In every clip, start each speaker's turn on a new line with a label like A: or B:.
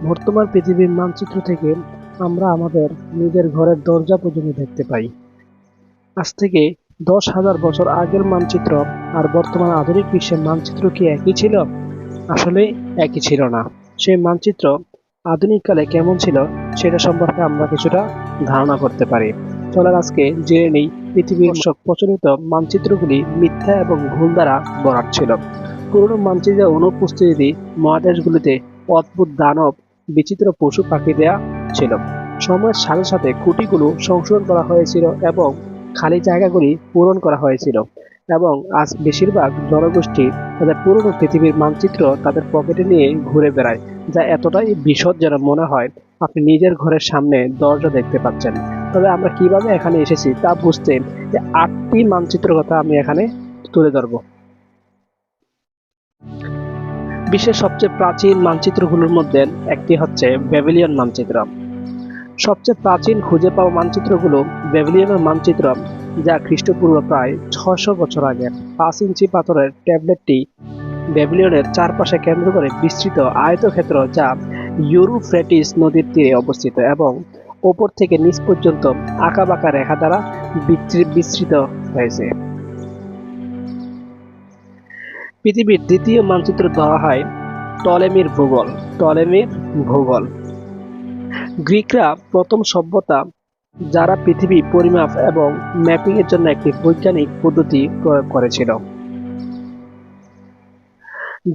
A: বর্তমান পৃথিবীর মানচিত্র থেকে আমরা আমাদের নিজের ঘরের দরজা পর্যন্ত দেখতে পাই। আজ থেকে 10,000 বছর আগের মানচিত্র আর বর্তমান আধুনিক বিশ্বের মানচিত্র কি একই ছিল? আসলে একই ছিল না। সেই মানচিত্র আধুনিক কালে কেমন ছিল সেটা সম্পর্কে আমরা কিছুটা ধারণা করতে পারি। চলার আজকে জেনে নেই পৃথিবীর সব প্রচলিত মানচিত্রগুলি মিথ্যা এবং ভুল দ্বারা ভরা ছিল। পুরনো মানচিত্রের অনুপস্থিতি মহাদেশগুলিতে অদ্ভুত দানব, বিচিত্র পশু পাখি দেয়া ছিল। সময়ের সাথে সাথে খুঁটিগুলো সংশোধন করা হয়েছিল এবং খালি জায়গাগুলি পূরণ করা হয়েছিল। এবং আজ বেশিরভাগ জনগোষ্ঠী তাদের পুরনো পৃথিবীর মানচিত্র তাদের পকেটে নিয়ে ঘুরে বেড়ায়, যা এতটাই বিশদ যেন মনে হয় আপনি নিজের ঘরের সামনে দরজা দেখতে পাচ্ছেন। তবে আমরা কিভাবে এখানে এসেছি তা বুঝতে যে 8টি মানচিত্র কথা আমি এখানে তুলে ধরব। বিশ্বের সবচেয়ে প্রাচীন মানচিত্রগুলোর মধ্যে একটি হচ্ছে ব্যাবিলিয়ন মানচিত্র। সবচেয়ে প্রাচীন খুঁজে পাওয়া মানচিত্রগুলো ব্যাবিলিয়নের মানচিত্র, যা খ্রিস্টপূর্ব প্রায় 600 বছর আগের। 5 ইঞ্চি পাথরের ট্যাবলেটটি ব্যাবিলিয়নের চারপাশে কেন্দ্র করে বিস্তৃত আয়তক্ষেত্র, যা ইউফ্রেটিস নদীর তীরে অবস্থিত এবং ওপর থেকে নিচ পর্যন্ত আঁকাবাঁকা রেখা দ্বারা বিস্তৃত হয়েছে। পৃথিবীর দ্বিতীয় মানচিত্র ধরা হয় টলেমির ভূগোল। টলেমির ভূগোল গ্রিকরা প্রথম সভ্যতা যারা পৃথিবী পরিমাপ এবং ম্যাপিং এর জন্য একটি বৈজ্ঞানিক পদ্ধতি প্রয়োগ করেছিল,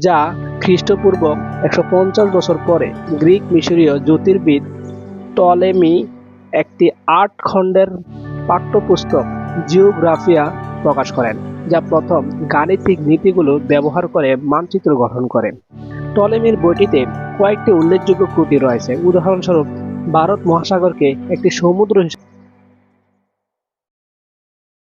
A: যা খ্রিস্টপূর্ব 150 বছর পরে গ্রিক মিশরীয় জ্যোতির্বিদ টলেমি একটি 8 খণ্ডের পাঠ্যপুস্তক জিওগ্রাফিয়া প্রকাশ করেন, যা প্রথম গাণিতিক নীতিগুলো ব্যবহার করে মানচিত্র গঠন করে। টলেমির বইটিতে কয়েকটি উল্লেখযোগ্য ত্রুটি রয়েছে। উদাহরণস্বরূপ, ভারত মহাসাগরকে একটি সমুদ্র